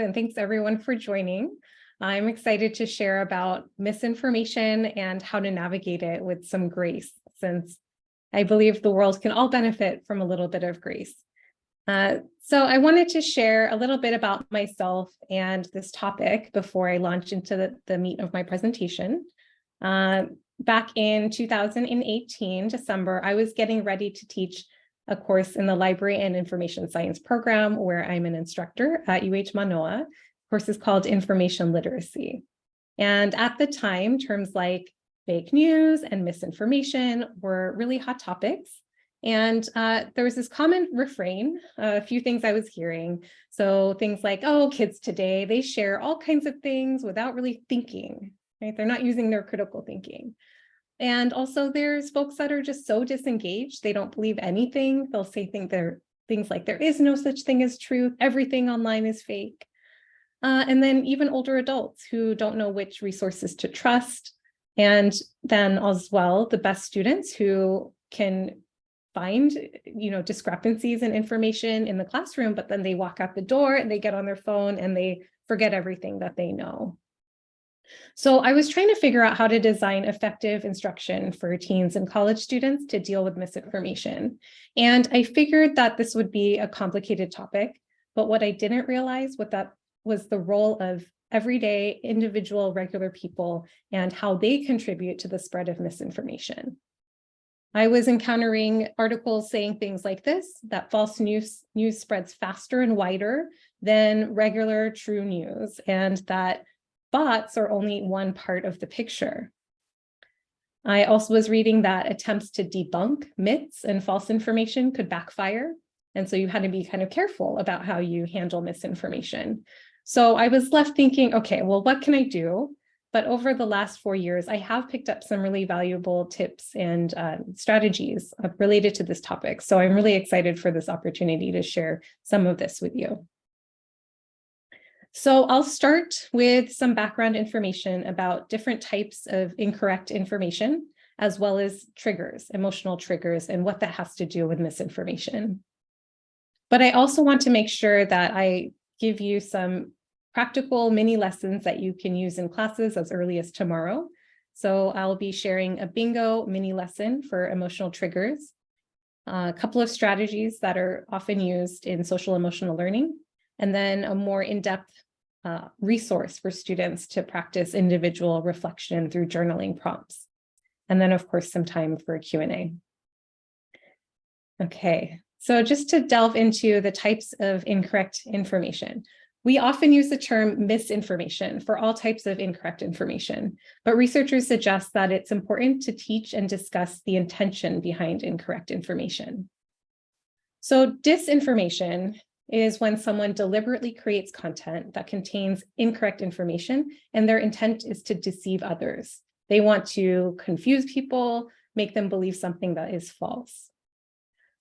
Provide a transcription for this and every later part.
And thanks everyone for joining. I'm excited to share about misinformation and how to navigate it with some grace, since I believe the world can all benefit from a little bit of grace. So I wanted to share a little bit about myself and this topic before I launch into the meat of my presentation. Back in 2018, December, I was getting ready to teach a course in the Library and Information Science program where I'm an instructor at UH Manoa. The course is called Information Literacy. And at the time, terms like fake news and misinformation were really hot topics. And there was this common refrain, a few things I was hearing. So things like, oh, kids today, they share all kinds of things without really thinking, right? They're not using their critical thinking. And also there's folks that are just so disengaged, they don't believe anything. They'll say things like there is no such thing as truth, everything online is fake. And then even older adults who don't know which resources to trust. And then as well, the best students who can find, discrepancies in information in the classroom, but then they walk out the door and they get on their phone and they forget everything that they know. So I was trying to figure out how to design effective instruction for teens and college students to deal with misinformation. And I figured that this would be a complicated topic, but what I didn't realize was the role of everyday individual regular people and how they contribute to the spread of misinformation. I was encountering articles saying things like this, that false news spreads faster and wider than regular true news, and that bots are only one part of the picture. I also was reading that attempts to debunk myths and false information could backfire. And so you had to be kind of careful about how you handle misinformation. So I was left thinking, okay, well, what can I do? But over the last 4 years, I have picked up some really valuable tips and strategies related to this topic. So I'm really excited for this opportunity to share some of this with you. So I'll start with some background information about different types of incorrect information, as well as triggers, emotional triggers, and what that has to do with misinformation. But I also want to make sure that I give you some practical mini lessons that you can use in classes as early as tomorrow. So I'll be sharing a bingo mini lesson for emotional triggers, a couple of strategies that are often used in social emotional learning, and then a more in-depth resource for students to practice individual reflection through journaling prompts. And then, of course, some time for Q&A. Okay, so just to delve into the types of incorrect information. We often use the term misinformation for all types of incorrect information, but researchers suggest that it's important to teach and discuss the intention behind incorrect information. So disinformation is when someone deliberately creates content that contains incorrect information and their intent is to deceive others. They want to confuse people, make them believe something that is false.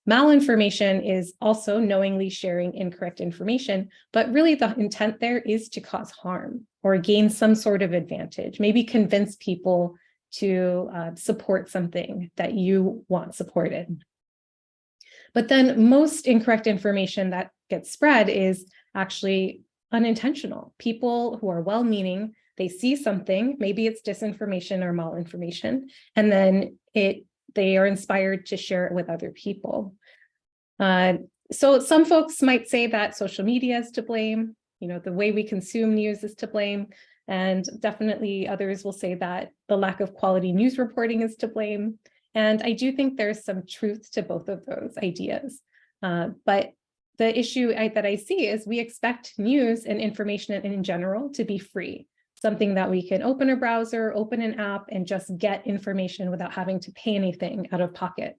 Malinformation is also knowingly sharing incorrect information, but really the intent there is to cause harm or gain some sort of advantage, maybe convince people to support something that you want supported. But then most incorrect information that gets spread is actually unintentional. People who are well-meaning, they see something, maybe it's disinformation or malinformation, and then they are inspired to share it with other people. So some folks might say that social media is to blame, the way we consume news is to blame, and definitely others will say that the lack of quality news reporting is to blame. And I do think there's some truth to both of those ideas. But the issue that I see is we expect news and information in general to be free, something that we can open a browser, open an app, and just get information without having to pay anything out of pocket.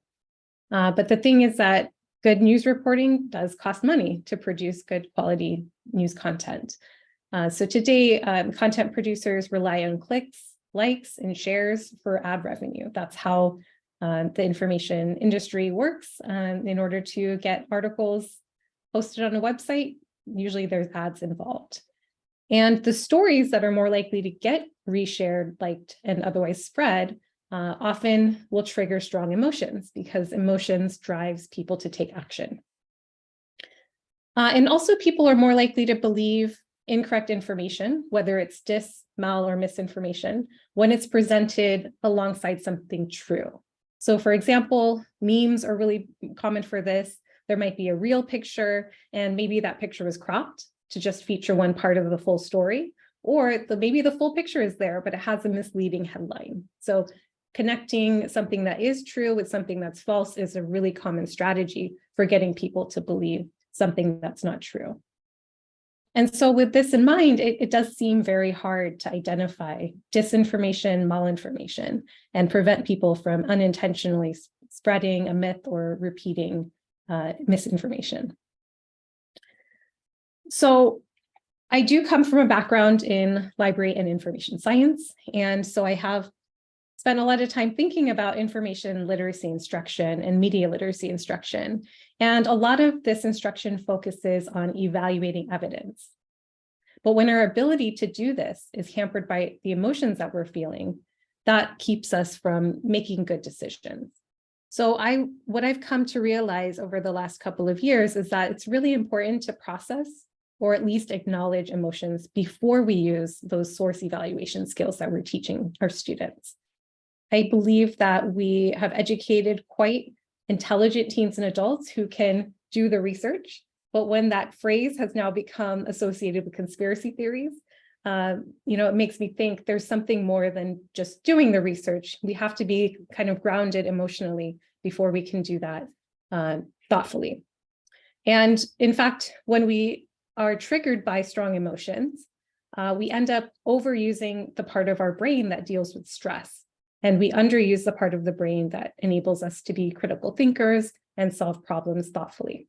But the thing is that good news reporting does cost money to produce good quality news content. So today, content producers rely on clicks, likes, and shares for ad revenue. That's how the information industry works. In order to get articles posted on a website, usually there's ads involved. And the stories that are more likely to get reshared, liked, and otherwise spread often will trigger strong emotions because emotions drives people to take action. And also people are more likely to believe incorrect information, whether it's dis, mal, or misinformation, when it's presented alongside something true. So for example, memes are really common for this. There might be a real picture, and maybe that picture was cropped to just feature one part of the full story, or maybe the full picture is there, but it has a misleading headline. So connecting something that is true with something that's false is a really common strategy for getting people to believe something that's not true. And so with this in mind, it does seem very hard to identify disinformation, malinformation, and prevent people from unintentionally spreading a myth or repeating misinformation. So I do come from a background in library and information science, and so I have spent a lot of time thinking about information literacy instruction and media literacy instruction. And a lot of this instruction focuses on evaluating evidence. But when our ability to do this is hampered by the emotions that we're feeling, that keeps us from making good decisions. So what I've come to realize over the last couple of years is that it's really important to process or at least acknowledge emotions before we use those source evaluation skills that we're teaching our students. I believe that we have educated quite intelligent teens and adults who can do the research, but when that phrase has now become associated with conspiracy theories, it makes me think there's something more than just doing the research. We have to be kind of grounded emotionally before we can do that thoughtfully. And in fact, when we are triggered by strong emotions, we end up overusing the part of our brain that deals with stress. And we underuse the part of the brain that enables us to be critical thinkers and solve problems thoughtfully.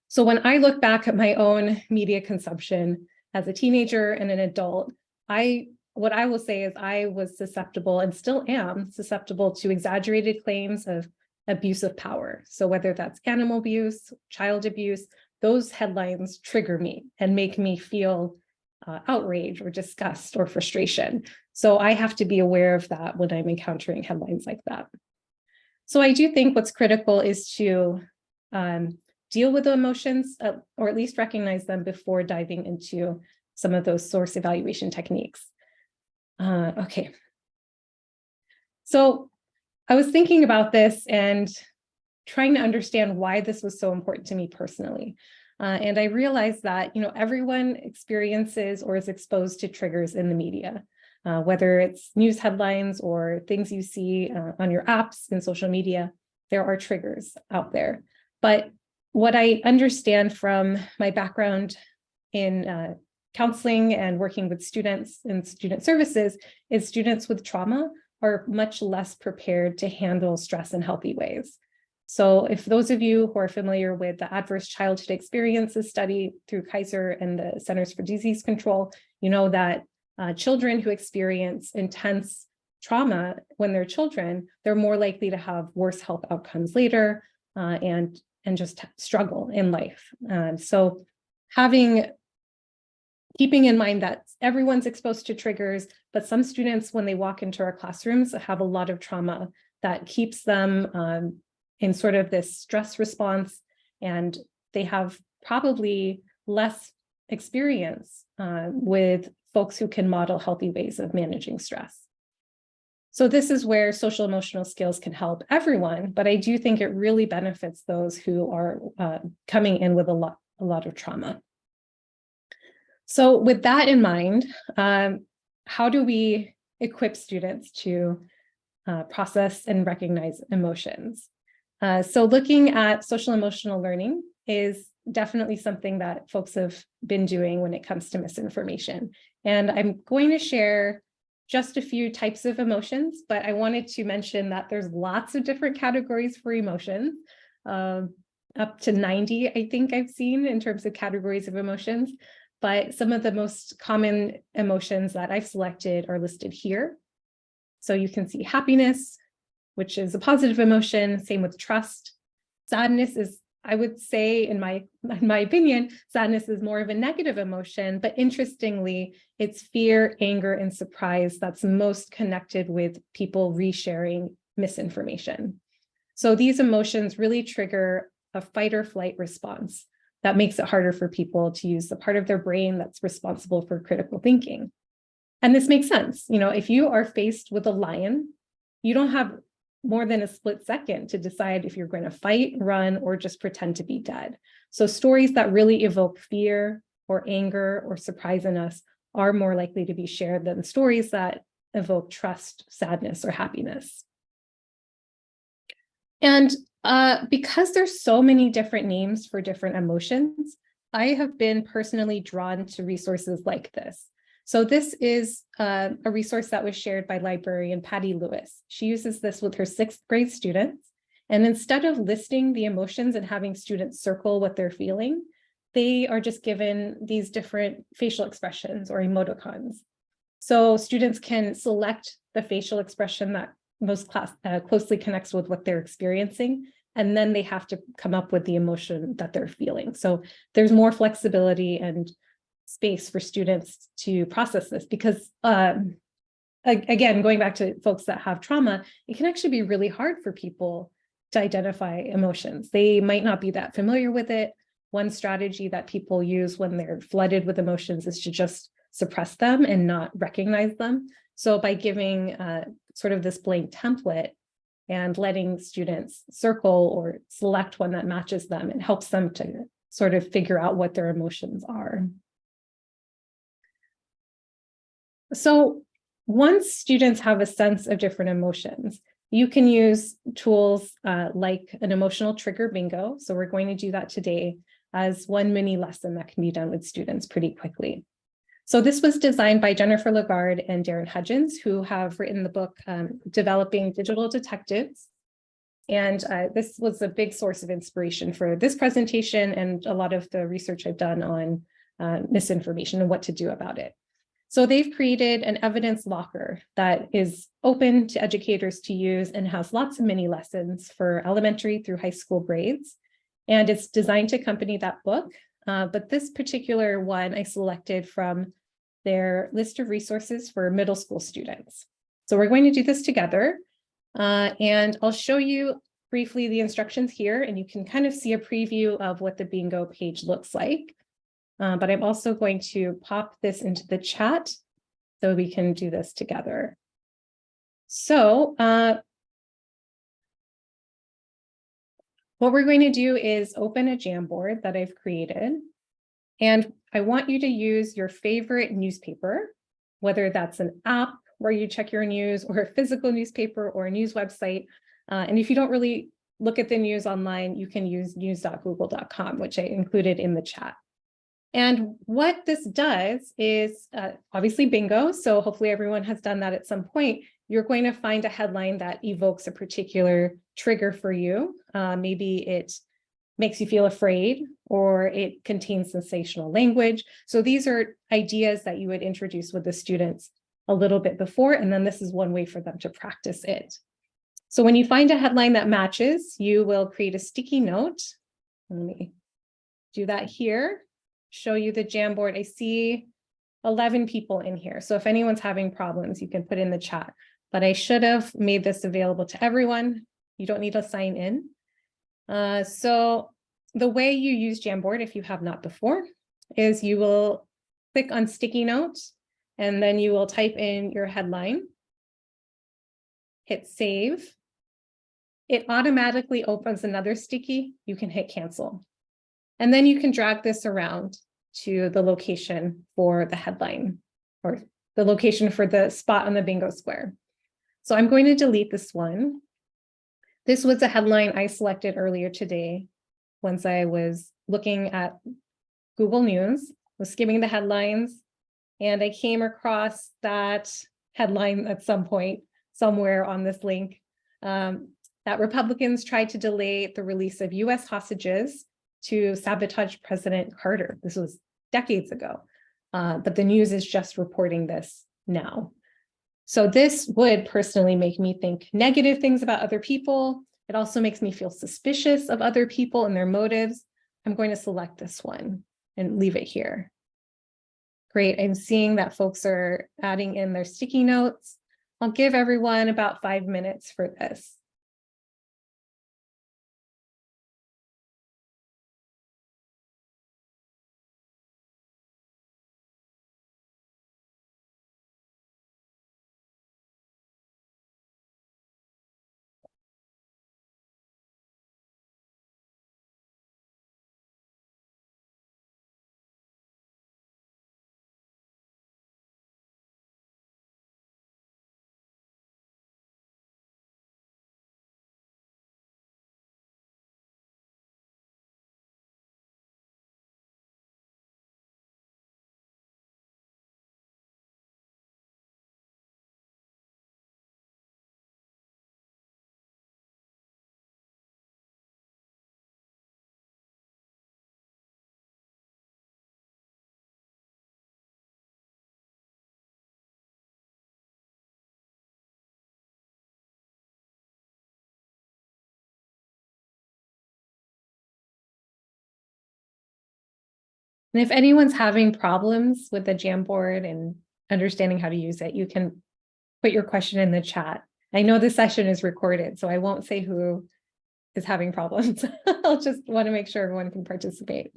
So when I look back at my own media consumption as a teenager and an adult, what I will say is I was susceptible and still am susceptible to exaggerated claims of abuse of power. So whether that's animal abuse, child abuse, those headlines trigger me and make me feel outrage or disgust or frustration. So I have to be aware of that when I'm encountering headlines like that. So I do think what's critical is to deal with the emotions, or at least recognize them before diving into some of those source evaluation techniques. Okay. So I was thinking about this and trying to understand why this was so important to me personally. And I realized that, everyone experiences or is exposed to triggers in the media, whether it's news headlines or things you see on your apps and social media, there are triggers out there. But what I understand from my background in counseling and working with students in student services is students with trauma are much less prepared to handle stress in healthy ways. So if those of you who are familiar with the Adverse Childhood Experiences study through Kaiser and the Centers for Disease Control, you know that children who experience intense trauma when they're children, they're more likely to have worse health outcomes later and just struggle in life. So keeping in mind that everyone's exposed to triggers, but some students, when they walk into our classrooms, have a lot of trauma that keeps them in sort of this stress response, and they have probably less experience with folks who can model healthy ways of managing stress. So this is where social emotional skills can help everyone, but I do think it really benefits those who are coming in with a lot of trauma. So with that in mind, how do we equip students to process and recognize emotions? So looking at social emotional learning is definitely something that folks have been doing when it comes to misinformation. And I'm going to share just a few types of emotions, but I wanted to mention that there's lots of different categories for emotions, up to 90, I think I've seen in terms of categories of emotions. But some of the most common emotions that I've selected are listed here. So you can see happiness, which is a positive emotion, same with trust. Sadness is, I would say, in my opinion, sadness is more of a negative emotion, but interestingly, it's fear, anger, and surprise that's most connected with people resharing misinformation. So these emotions really trigger a fight or flight response. that makes it harder for people to use the part of their brain that's responsible for critical thinking. And this makes sense. If you are faced with a lion, you don't have more than a split second to decide if you're going to fight, run, or just pretend to be dead. So stories that really evoke fear or anger or surprise in us are more likely to be shared than stories that evoke trust, sadness, or happiness. And because there's so many different names for different emotions, I have been personally drawn to resources like this. So this is a resource that was shared by librarian Patty Lewis. She uses this with her 6th grade students. And instead of listing the emotions and having students circle what they're feeling, they are just given these different facial expressions or emoticons. So students can select the facial expression that most closely connects with what they're experiencing, and then they have to come up with the emotion that they're feeling. So there's more flexibility and space for students to process this because, again, going back to folks that have trauma, it can actually be really hard for people to identify emotions. They might not be that familiar with it. One strategy that people use when they're flooded with emotions is to just suppress them and not recognize them. So by giving sort of this blank template and letting students circle or select one that matches them, it helps them to sort of figure out what their emotions are. So once students have a sense of different emotions, you can use tools like an emotional trigger bingo. So we're going to do that today as one mini lesson that can be done with students pretty quickly. So this was designed by Jennifer Lagarde and Darren Hudgens, who have written the book, Developing Digital Detectives. And this was a big source of inspiration for this presentation and a lot of the research I've done on misinformation and what to do about it. So they've created an evidence locker that is open to educators to use and has lots of mini lessons for elementary through high school grades. And it's designed to accompany that book. But this particular one I selected from their list of resources for middle school students. So we're going to do this together. And I'll show you briefly the instructions here, and you can kind of see a preview of what the bingo page looks like. But I'm also going to pop this into the chat so we can do this together. So what we're going to do is open a Jamboard that I've created. And I want you to use your favorite newspaper, whether that's an app where you check your news or a physical newspaper or a news website. And if you don't really look at the news online, you can use news.google.com, which I included in the chat. And what this does is obviously bingo. So hopefully everyone has done that at some point. You're going to find a headline that evokes a particular trigger for you. Maybe it makes you feel afraid or it contains sensational language. So these are ideas that you would introduce with the students a little bit before, and then this is one way for them to practice it. So when you find a headline that matches, you will create a sticky note. Let me do that here. Show you the Jamboard. I see 11 people in here. So if anyone's having problems, you can put in the chat. But I should have made this available to everyone. You don't need to sign in. So the way you use Jamboard, if you have not before, is you will click on sticky notes, and then you will type in your headline, hit save. It automatically opens another sticky. You can hit cancel. And then you can drag this around to the location for the headline or the location for the spot on the bingo square. So I'm going to delete this one. This was a headline I selected earlier today once I was looking at Google News, was skimming the headlines, and I came across that headline at some point somewhere on this link that Republicans tried to delay the release of US hostages to sabotage President Carter. This was decades ago, but the news is just reporting this now. So this would personally make me think negative things about other people. It also makes me feel suspicious of other people and their motives. I'm going to select this one and leave it here. Great, I'm seeing that folks are adding in their sticky notes. I'll give everyone about 5 minutes for this. And if anyone's having problems with the Jamboard and understanding how to use it, you can put your question in the chat. I know this session is recorded, so I won't say who is having problems. I'll just want to make sure everyone can participate.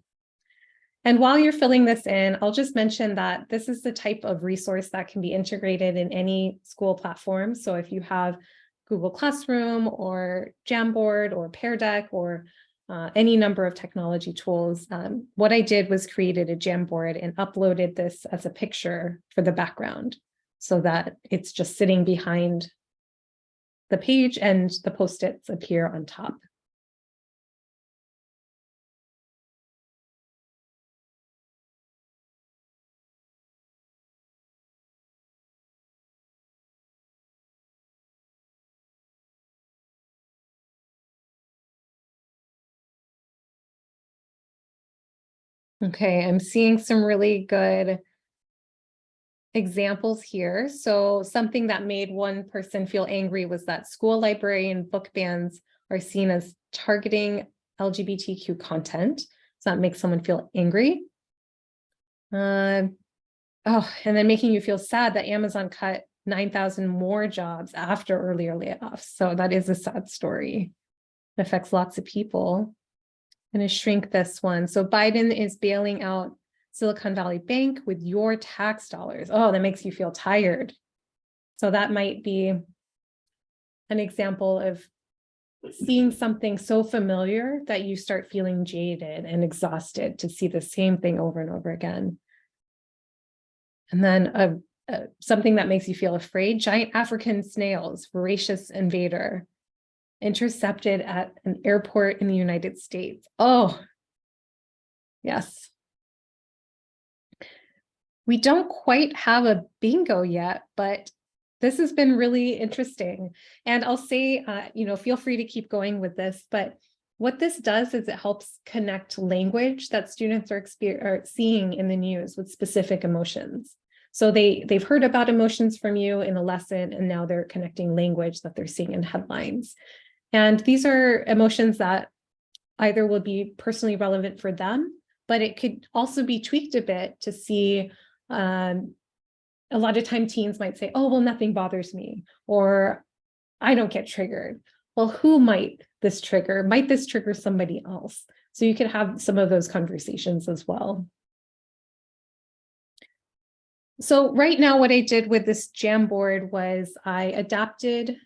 And while you're filling this in, I'll just mention that this is the type of resource that can be integrated in any school platform. So if you have Google Classroom or Jamboard or Pear Deck or any number of technology tools, what I did was created a Jamboard and uploaded this as a picture for the background so that it's just sitting behind the page and the Post-its appear on top. Okay, I'm seeing some really good examples here. So something that made one person feel angry was that school library and book bans are seen as targeting LGBTQ content. So that makes someone feel angry. Oh, and then making you feel sad that Amazon cut 9,000 more jobs after earlier layoffs. So that is a sad story. It affects lots of people. I'm going to shrink this one. So Biden is bailing out Silicon Valley Bank with your tax dollars. Oh, that makes you feel tired. So that might be an example of seeing something so familiar that you start feeling jaded and exhausted to see the same thing over and over again. And then something that makes you feel afraid, giant African snails, voracious invader, intercepted at an airport in the United States. Oh, yes. We don't quite have a bingo yet, but this has been really interesting. And I'll say, feel free to keep going with this, but what this does is it helps connect language that students are seeing in the news with specific emotions. So they've heard about emotions from you in a lesson, and now they're connecting language that they're seeing in headlines. And these are emotions that either will be personally relevant for them, but it could also be tweaked a bit to see. A lot of time teens might say, oh, well, nothing bothers me, or I don't get triggered. Well, who might this trigger? Might this trigger somebody else? So you could have some of those conversations as well. So right now, what I did with this Jamboard was I adapted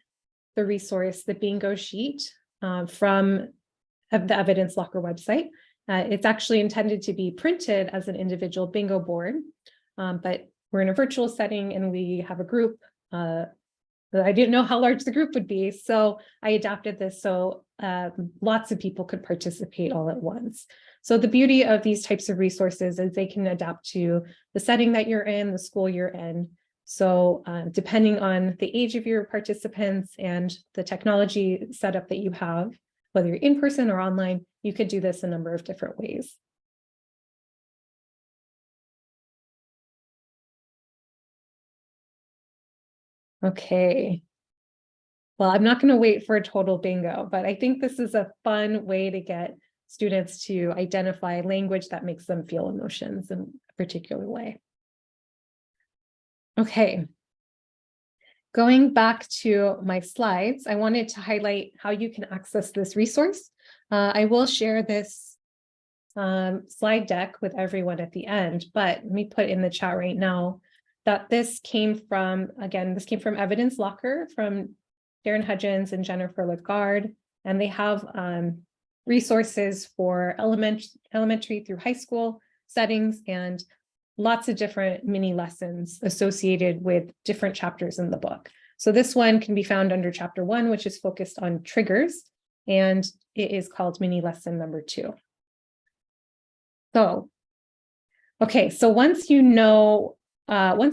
the resource, the bingo sheet, from the Evidence Locker website. It's actually intended to be printed as an individual bingo board, but we're in a virtual setting and we have a group. I didn't know how large the group would be, so I adapted this so lots of people could participate all at once. So the beauty of these types of resources is they can adapt to the setting that you're in, the school you're in. So depending on the age of your participants and the technology setup that you have, whether you're in person or online, you could do this a number of different ways. Okay. Well, I'm not going to wait for a total bingo, but I think this is a fun way to get students to identify language that makes them feel emotions in a particular way. Okay. Going back to my slides, I wanted to highlight how you can access this resource. I will share this slide deck with everyone at the end, but let me put in the chat right now that this came from Evidence Locker from Darren Hudgens and Jennifer Lagarde, and they have resources for elementary through high school settings and lots of different mini lessons associated with different chapters in the book. So this one can be found under chapter 1, which is focused on triggers, and it is called mini lesson number 2. So, okay, so once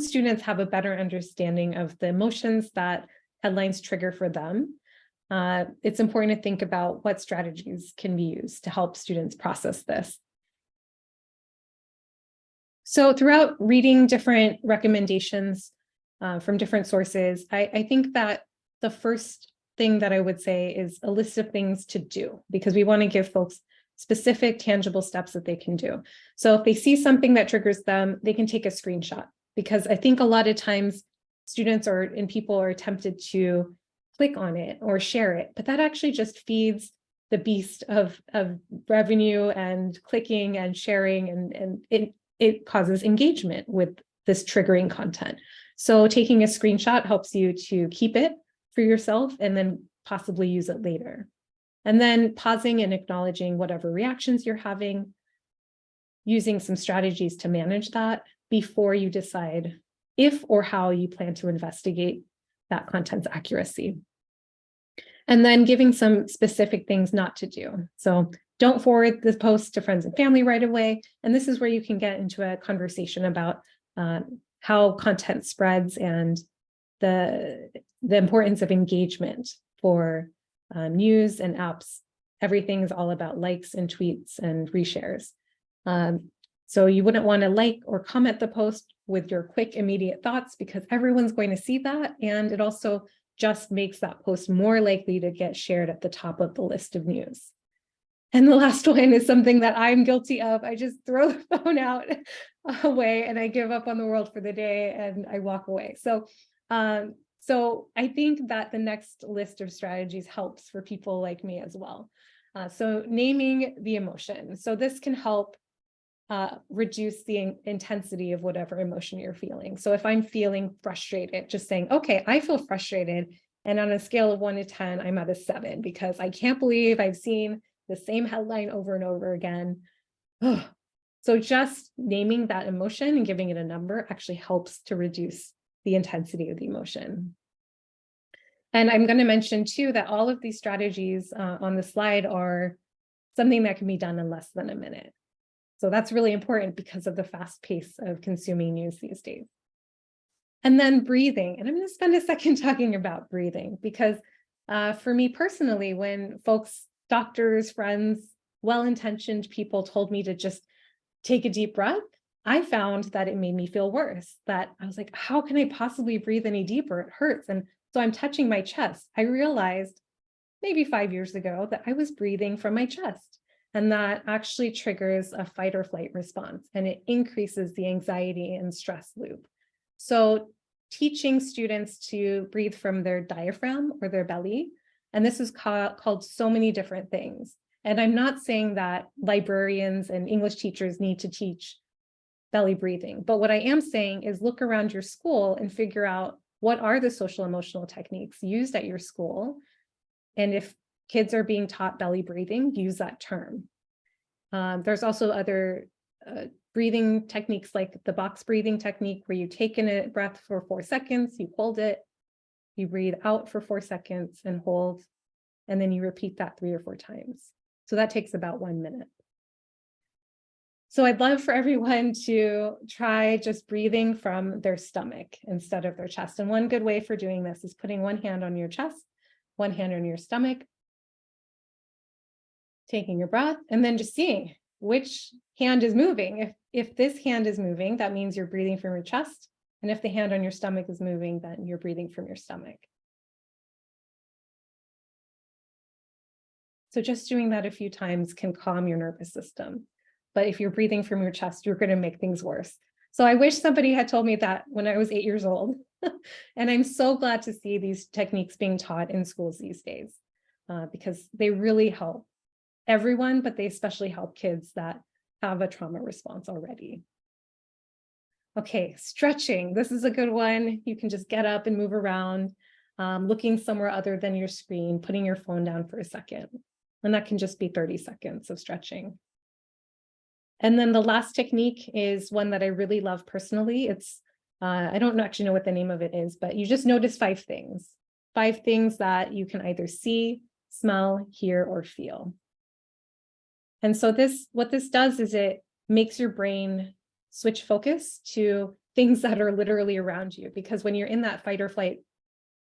students have a better understanding of the emotions that headlines trigger for them, it's important to think about what strategies can be used to help students process this. So throughout reading different recommendations from different sources, I think that the first thing that I would say is a list of things to do, because we want to give folks specific tangible steps that they can do. So if they see something that triggers them, they can take a screenshot, because I think a lot of times students and people are tempted to click on it or share it, but that actually just feeds the beast of revenue and clicking and sharing, and it causes engagement with this triggering content. So taking a screenshot helps you to keep it for yourself and then possibly use it later. And then pausing and acknowledging whatever reactions you're having, using some strategies to manage that before you decide if or how you plan to investigate that content's accuracy. And then giving some specific things not to do. So don't forward the post to friends and family right away. And this is where you can get into a conversation about how content spreads and the importance of engagement for news and apps. Everything is all about likes and tweets and reshares. So you wouldn't want to like or comment the post with your quick, immediate thoughts, because everyone's going to see that. And it also just makes that post more likely to get shared at the top of the list of news. And the last one is something that I'm guilty of. I just throw the phone out away and I give up on the world for the day and I walk away. So I think that the next list of strategies helps for people like me as well. So naming the emotion. So this can help reduce the intensity of whatever emotion you're feeling. So if I'm feeling frustrated, just saying, okay, I feel frustrated. And on a scale of 1 to 10, I'm at a 7 because I can't believe I've seen the same headline over and over again. So just naming that emotion and giving it a number actually helps to reduce the intensity of the emotion. And I'm going to mention too that all of these strategies on the slide are something that can be done in less than a minute. So that's really important because of the fast pace of consuming news these days. And then breathing. And I'm going to spend a second talking about breathing because for me personally, when folks, doctors, friends, well-intentioned people told me to just take a deep breath, I found that it made me feel worse, that I was like, how can I possibly breathe any deeper? It hurts. And so I'm touching my chest. I realized maybe 5 years ago that I was breathing from my chest. And that actually triggers a fight or flight response, and it increases the anxiety and stress loop. So teaching students to breathe from their diaphragm or their belly, and this is called so many different things. And I'm not saying that librarians and English teachers need to teach belly breathing, but what I am saying is look around your school and figure out what are the social emotional techniques used at your school. And if kids are being taught belly breathing, use that term. There's also other breathing techniques like the box breathing technique, where you take in a breath for 4 seconds, you hold it, you breathe out for 4 seconds and hold, and then you repeat that 3 or 4 times. So that takes about 1 minute. So I'd love for everyone to try just breathing from their stomach instead of their chest. And one good way for doing this is putting one hand on your chest, one hand on your stomach, taking your breath, and then just seeing which hand is moving. If this hand is moving, that means you're breathing from your chest. And if the hand on your stomach is moving, then you're breathing from your stomach. So just doing that a few times can calm your nervous system. But if you're breathing from your chest, you're going to make things worse. So I wish somebody had told me that when I was 8 years old. And I'm so glad to see these techniques being taught in schools these days because they really help everyone, but they especially help kids that have a trauma response already. Okay, stretching. This is a good one. You can just get up and move around, looking somewhere other than your screen, putting your phone down for a second. And that can just be 30 seconds of stretching. And then the last technique is one that I really love personally. It's, I don't actually know what the name of it is, but you just notice 5 things. 5 things that you can either see, smell, hear, or feel. And so what this does is it makes your brain switch focus to things that are literally around you, because when you're in that fight or flight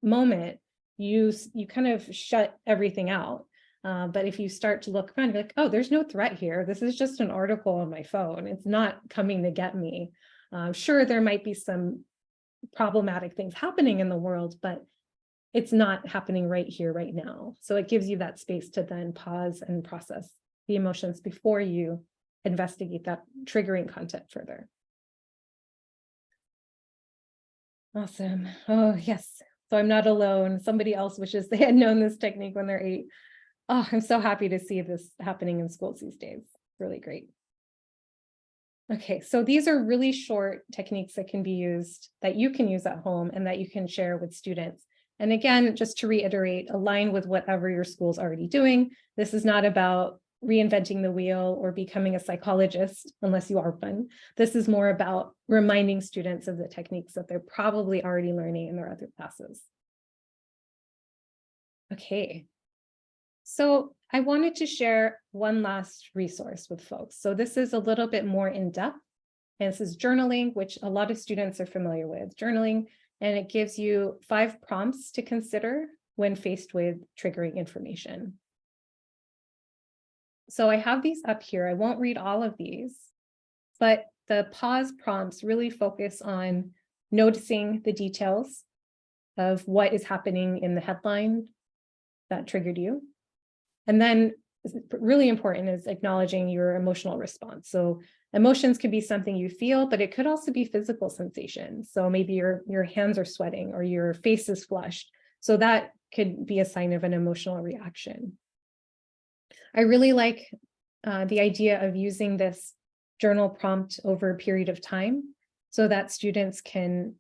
moment, you kind of shut everything out. But if you start to look around, you're like, oh, there's no threat here. This is just an article on my phone. It's not coming to get me. Sure, there might be some problematic things happening in the world, but it's not happening right here, right now. So it gives you that space to then pause and process the emotions before you investigate that triggering content further. Awesome. Oh, yes. So I'm not alone. Somebody else wishes they had known this technique when they're 8. Oh, I'm so happy to see this happening in schools these days. Really great. Okay, so these are really short techniques that can be used, that you can use at home and that you can share with students. And again, just to reiterate, align with whatever your school's already doing. This is not about reinventing the wheel or becoming a psychologist, unless you are one. This is more about reminding students of the techniques that they're probably already learning in their other classes. Okay, so I wanted to share one last resource with folks. So this is a little bit more in depth. And this is journaling, which a lot of students are familiar with. Journaling, and it gives you 5 prompts to consider when faced with triggering information. So I have these up here. I won't read all of these, but the pause prompts really focus on noticing the details of what is happening in the headline that triggered you. And then really important is acknowledging your emotional response. So emotions could be something you feel, but it could also be physical sensations. So maybe your hands are sweating or your face is flushed. So that could be a sign of an emotional reaction. I really like the idea of using this journal prompt over a period of time so that students can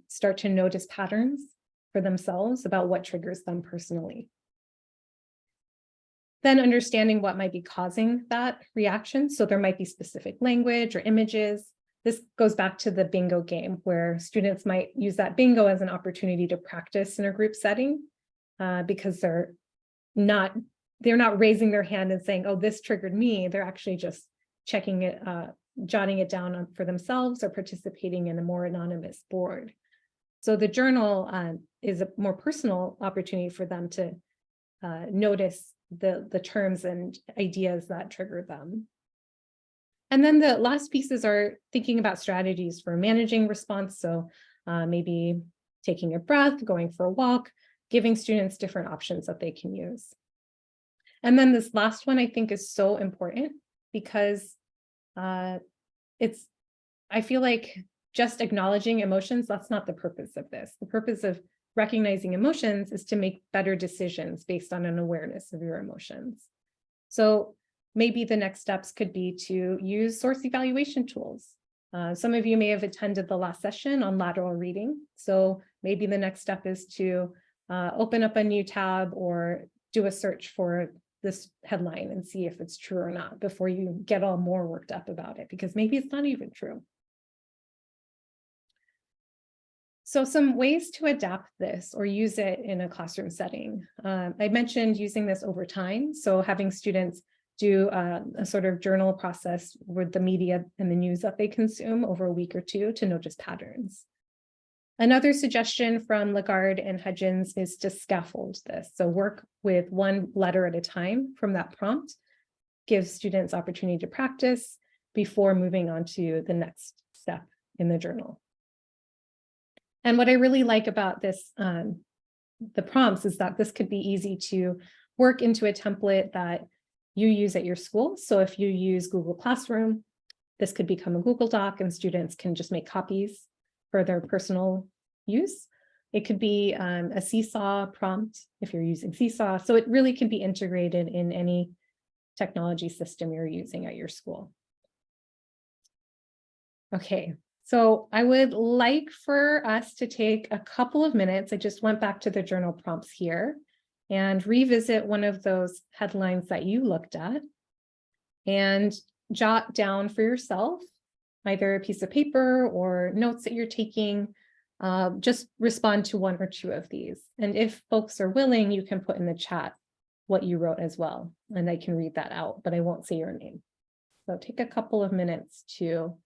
start to notice patterns for themselves about what triggers them personally. Then understanding what might be causing that reaction. So there might be specific language or images. This goes back to the bingo game where students might use that bingo as an opportunity to practice in a group setting because they're not raising their hand and saying, oh, this triggered me. They're actually just checking it, jotting it down for themselves or participating in a more anonymous board. So the journal is a more personal opportunity for them to notice the terms and ideas that trigger them. And then the last pieces are thinking about strategies for managing response. So maybe taking a breath, going for a walk, giving students different options that they can use. And then this last one I think is so important because I feel like just acknowledging emotions, that's not the purpose of this. The purpose of recognizing emotions is to make better decisions based on an awareness of your emotions. So maybe the next steps could be to use source evaluation tools. Some of you may have attended the last session on lateral reading. So maybe the next step is to open up a new tab or do a search for this headline and see if it's true or not before you get all more worked up about it, because maybe it's not even true. So some ways to adapt this or use it in a classroom setting. I mentioned using this over time. So having students do a sort of journal process with the media and the news that they consume over a week or two to notice patterns. Another suggestion from Garud and Hudgens is to scaffold this. So work with one letter at a time from that prompt, give students opportunity to practice before moving on to the next step in the journal. And what I really like about this, the prompts, is that this could be easy to work into a template that you use at your school. So if you use Google Classroom, this could become a Google Doc and students can just make copies for their personal use. It could be a Seesaw prompt if you're using Seesaw. So it really can be integrated in any technology system you're using at your school. Okay, so I would like for us to take a couple of minutes. I just went back to the journal prompts here and revisit one of those headlines that you looked at and jot down for yourself, either a piece of paper or notes that you're taking. Just respond to one or two of these. And if folks are willing, you can put in the chat what you wrote as well, and I can read that out, but I won't say your name. So take a couple of minutes to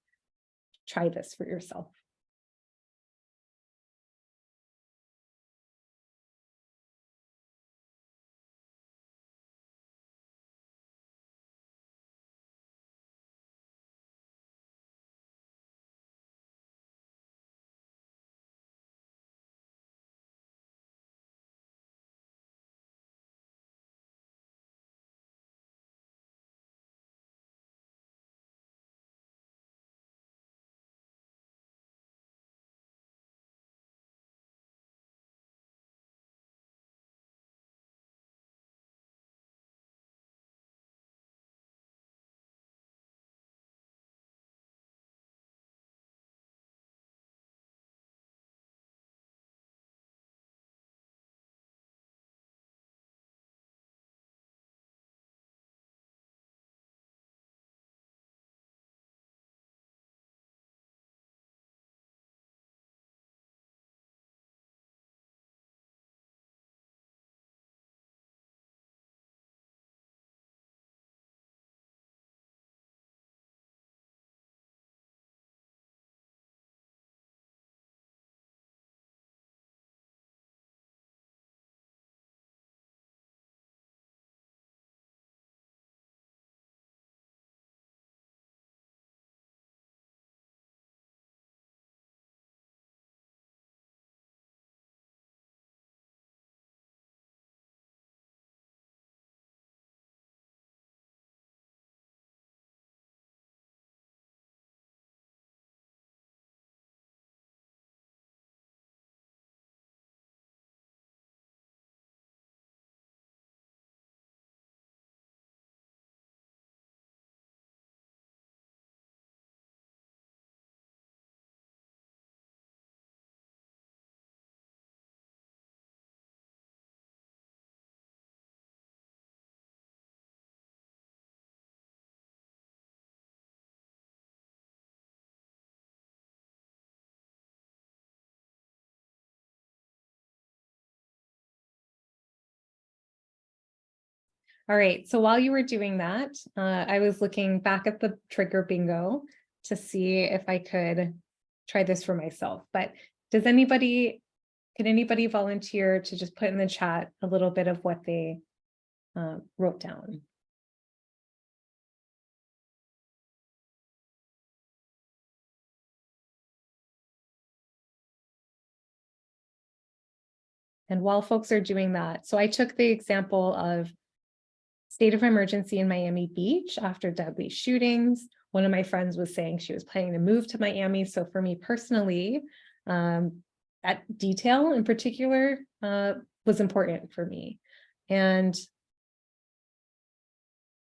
try this for yourself. All right, so while you were doing that, I was looking back at the trigger bingo to see if I could try this for myself. But can anybody volunteer to just put in the chat a little bit of what they wrote down? And while folks are doing that, so I took the example of state of emergency in Miami Beach after deadly shootings. One of my friends was saying she was planning to move to Miami. So for me personally, that detail in particular was important for me. And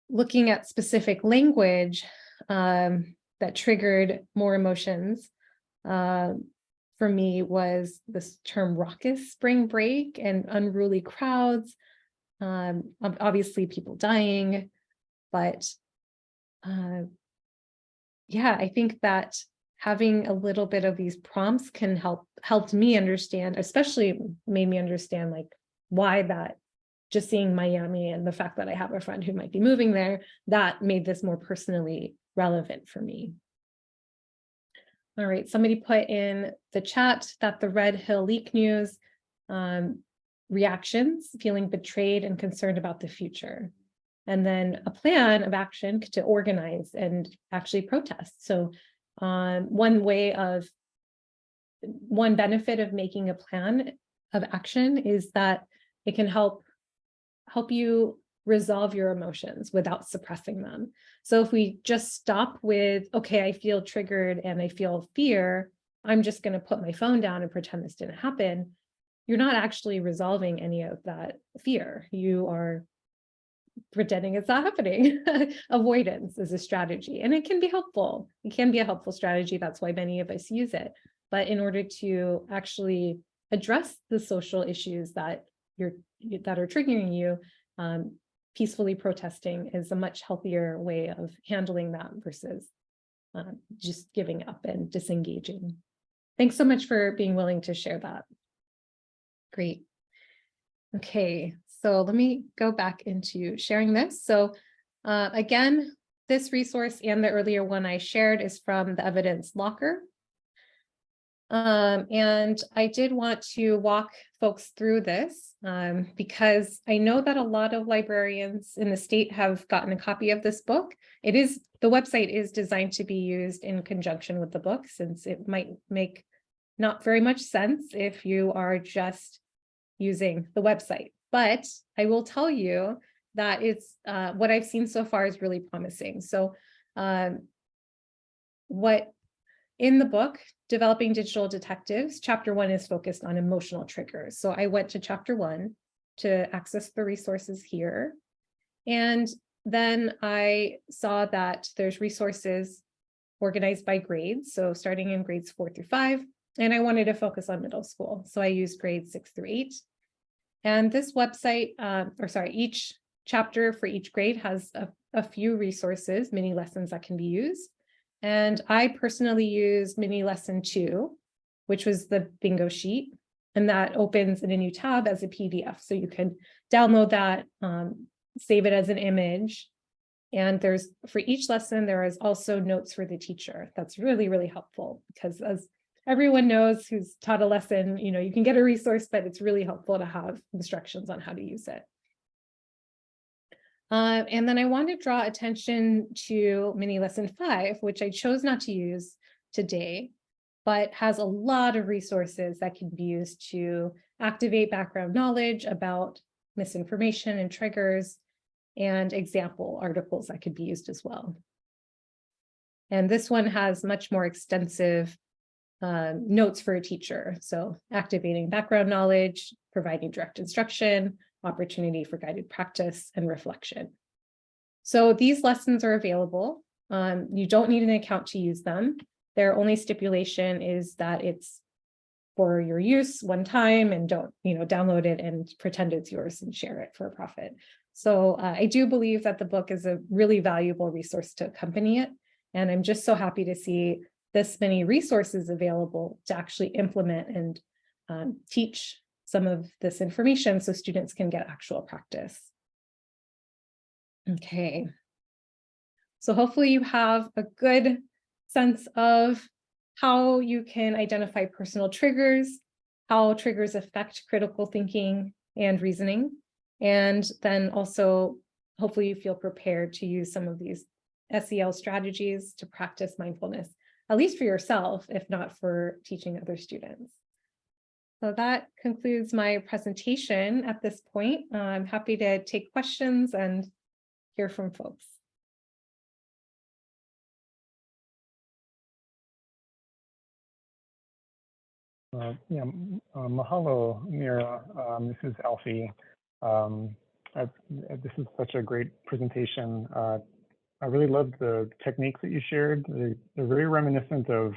looking at specific language that triggered more emotions for me was this term raucous spring break and unruly crowds. Obviously people dying, but yeah, I think that having a little bit of these prompts can helped me understand, especially made me understand like why that just seeing Miami and the fact that I have a friend who might be moving there, that made this more personally relevant for me. All right, somebody put in the chat that the Red Hill leak news reactions, feeling betrayed and concerned about the future. And then a plan of action to organize and actually protest. So one benefit of making a plan of action is that it can help you resolve your emotions without suppressing them. So if we just stop with, okay, I feel triggered and I feel fear, I'm just going to put my phone down and pretend this didn't happen. You're not actually resolving any of that fear. You are pretending it's not happening. Avoidance is a strategy, and it can be helpful. It can be a helpful strategy. That's why many of us use it. But in order to actually address the social issues that are triggering you, peacefully protesting is a much healthier way of handling that versus just giving up and disengaging. Thanks so much for being willing to share that. Great. Okay, so let me go back into sharing this. So again, this resource and the earlier one I shared is from the Evidence Locker. And I did want to walk folks through this because I know that a lot of librarians in the state have gotten a copy of this book. The website is designed to be used in conjunction with the book, since it might make not very much sense if you are just using the website. But I will tell you that it's what I've seen so far is really promising. So what in the book, Developing Digital Detectives, chapter 1 is focused on emotional triggers. So I went to chapter 1 to access the resources here. And then I saw that there's resources organized by grades. So starting in grades 4 through 5, and I wanted to focus on middle school. So I used grades 6 through 8. And this website, each chapter for each grade has a few resources, mini lessons that can be used. And I personally use mini lesson 2, which was the bingo sheet, and that opens in a new tab as a PDF. So you can download that, save it as an image. And for each lesson, there is also notes for the teacher. That's really, really helpful because as everyone knows who's taught a lesson, you can get a resource, but it's really helpful to have instructions on how to use it. And then I want to draw attention to mini lesson 5, which I chose not to use today, but has a lot of resources that can be used to activate background knowledge about misinformation and triggers, and example articles that could be used as well. And this one has much more extensive notes for a teacher. So activating background knowledge, providing direct instruction, opportunity for guided practice, and reflection. So these lessons are available. You don't need an account to use them. Their only stipulation is that it's for your use one time, and don't download it and pretend it's yours and share it for a profit. So I do believe that the book is a really valuable resource to accompany it. And I'm just so happy to see this many resources available to actually implement and teach some of this information so students can get actual practice. Okay. So hopefully you have a good sense of how you can identify personal triggers, how triggers affect critical thinking and reasoning, and then also hopefully you feel prepared to use some of these SEL strategies to practice mindfulness, at least for yourself, if not for teaching other students. So that concludes my presentation at this point. I'm happy to take questions and hear from folks. Mahalo, Meera. This is Alfie. This is such a great presentation. I really loved the techniques that you shared. They're very reminiscent of,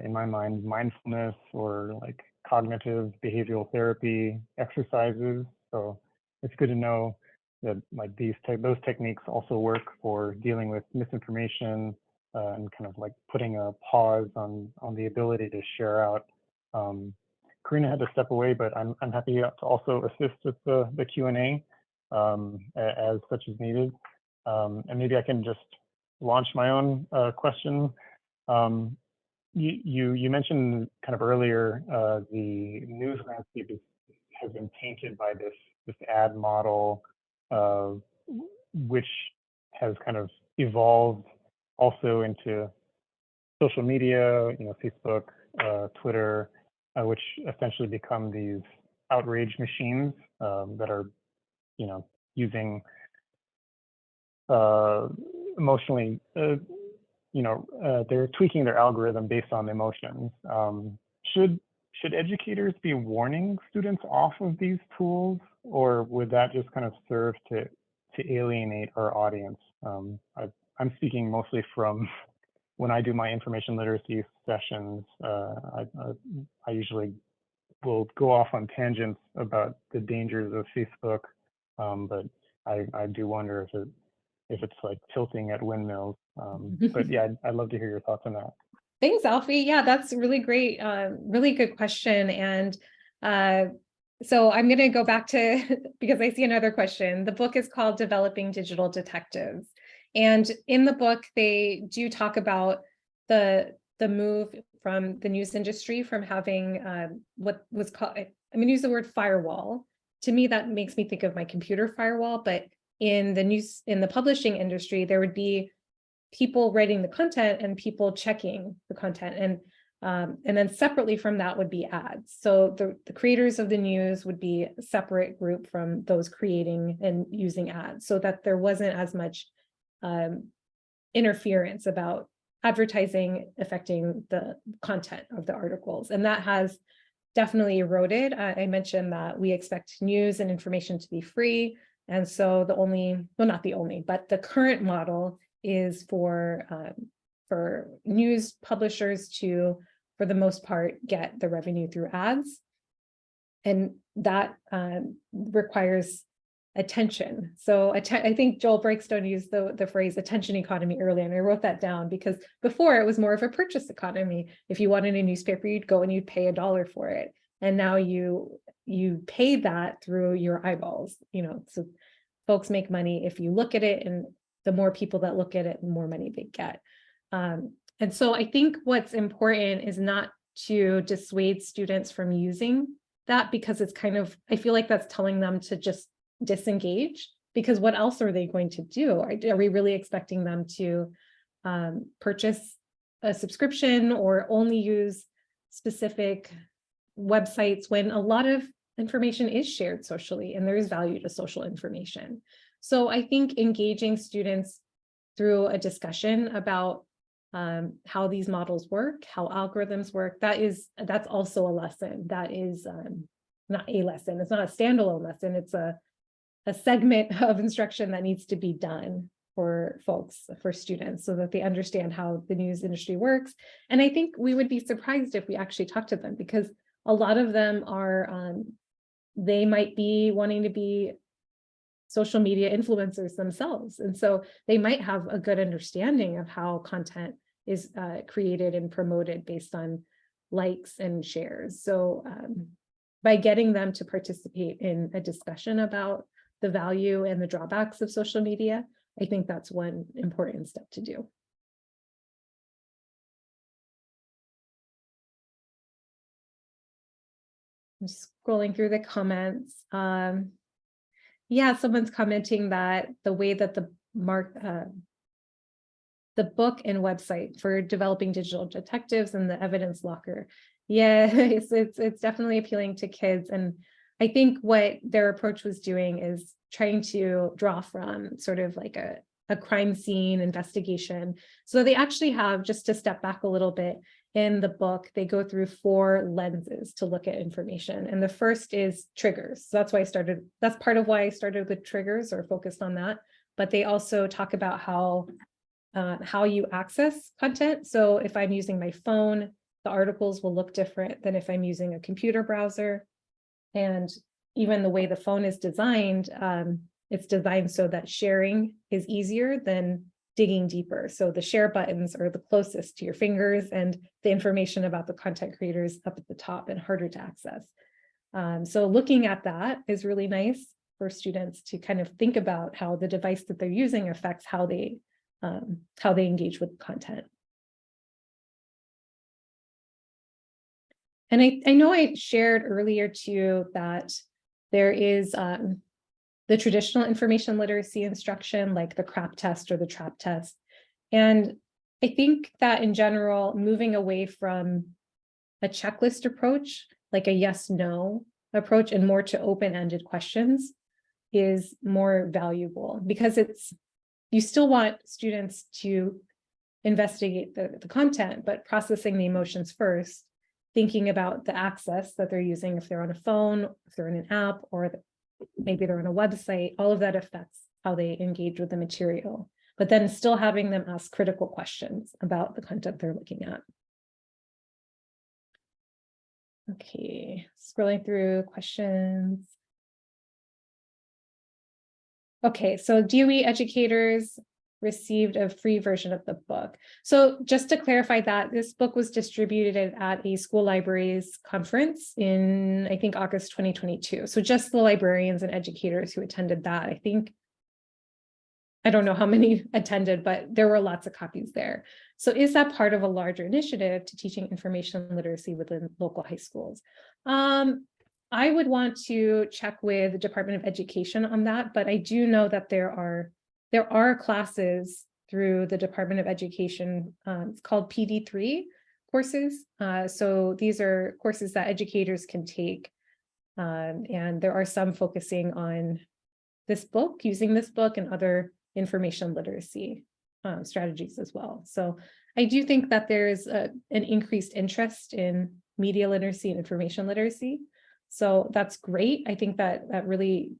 in my mind, mindfulness or like cognitive behavioral therapy exercises. So it's good to know that like those techniques also work for dealing with misinformation, and kind of like putting a pause on the ability to share out. Karina had to step away, but I'm happy to also assist with the Q&A as such as needed. And maybe I can just launch my own question. You mentioned kind of earlier the news landscape has been tainted by this ad model, which has kind of evolved also into social media, Facebook, Twitter, which essentially become these outrage machines that are, using emotionally, they're tweaking their algorithm based on emotions. Should educators be warning students off of these tools, or would that just kind of serve to alienate our audience? I'm speaking mostly from when I do my information literacy sessions. I usually will go off on tangents about the dangers of Facebook, but I do wonder if it's like tilting at windmills. But yeah, I'd love to hear your thoughts on that. Thanks, Alfie. Yeah, that's really great. Really good question. And so I'm going to go back to, because I see another question. The book is called Developing Digital Detectives. And in the book, they do talk about the move from the news industry from having what was called, I'm going to use the word firewall. To me, that makes me think of my computer firewall, but in the publishing industry, there would be people writing the content and people checking the content. And then separately from that would be ads. So the creators of the news would be a separate group from those creating and using ads, so that there wasn't as much interference about advertising affecting the content of the articles. And that has definitely eroded. I mentioned that we expect news and information to be free. And so not the only, but the current model is for news publishers to, for the most part, get the revenue through ads. And that requires attention. So I think Joel Breakstone used the phrase attention economy earlier, and I wrote that down because before it was more of a purchase economy. If you wanted a newspaper, you'd go and you'd pay $1 for it. And now you pay that through your eyeballs, so folks make money if you look at it, and the more people that look at it, the more money they get. And so I think what's important is not to dissuade students from using that, because it's kind of, I feel like that's telling them to just disengage, because what else are they going to do? Are we really expecting them to purchase a subscription or only use specific websites when a lot of information is shared socially and there is value to social information? So I think engaging students through a discussion about how these models work, how algorithms work, that's also a lesson. That is not a lesson. It's not a standalone lesson. It's a segment of instruction that needs to be done for folks, for students, so that they understand how the news industry works. And I think we would be surprised if we actually talk to them, because a lot of them are, they might be wanting to be social media influencers themselves. And so they might have a good understanding of how content is created and promoted based on likes and shares. So by getting them to participate in a discussion about the value and the drawbacks of social media, I think that's one important step to do. I'm scrolling through the comments. Yeah, someone's commenting that the way that the book and website for developing digital detectives and the evidence locker. Yeah, it's definitely appealing to kids. And I think what their approach was doing is trying to draw from sort of like a crime scene investigation. So they actually have, just to step back a little bit, in the book, they go through 4 lenses to look at information. And the first is triggers. So that's part of why I started with triggers or focused on that. But they also talk about how you access content. So if I'm using my phone, the articles will look different than if I'm using a computer browser. And even the way the phone is designed, it's designed so that sharing is easier than digging deeper. So the share buttons are the closest to your fingers, and the information about the content creators up at the top and harder to access. So looking at that is really nice for students to kind of think about how the device that they're using affects how they engage with content. And I know I shared earlier too that there is the traditional information literacy instruction, like the CRAP test or the TRAP test. And I think that in general, moving away from a checklist approach, like a yes/no approach, and more to open-ended questions is more valuable, because you still want students to investigate the content, but processing the emotions first, thinking about the access that they're using, if they're on a phone, if they're in an app, or maybe they're on a website. All of that affects how they engage with the material, but then still having them ask critical questions about the content they're looking at. Okay, scrolling through questions. Okay, so DOE educators received a free version of the book. So just to clarify that, this book was distributed at a school libraries conference in, I think, August 2022. So just the librarians and educators who attended that. I don't know how many attended, but there were lots of copies there. So is that part of a larger initiative to teaching information literacy within local high schools? I would want to check with the Department of Education on that, but I do know that there are classes through the Department of Education. It's called PD3 courses. So these are courses that educators can take. And there are some focusing on this book, using this book and other information literacy strategies as well. So I do think that there's an increased interest in media literacy and information literacy. So that's great. I think that really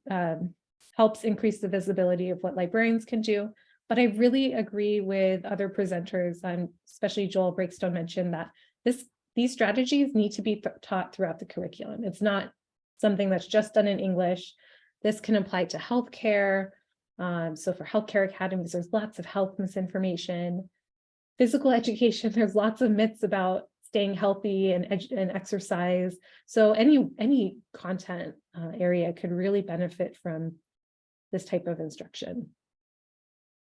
helps increase the visibility of what librarians can do. But I really agree with other presenters, especially Joel Breakstone mentioned that these strategies need to be taught throughout the curriculum. It's not something that's just done in English. This can apply to healthcare. So for healthcare academies, there's lots of health misinformation. Physical education, there's lots of myths about staying healthy and exercise. So any content area could really benefit from this type of instruction.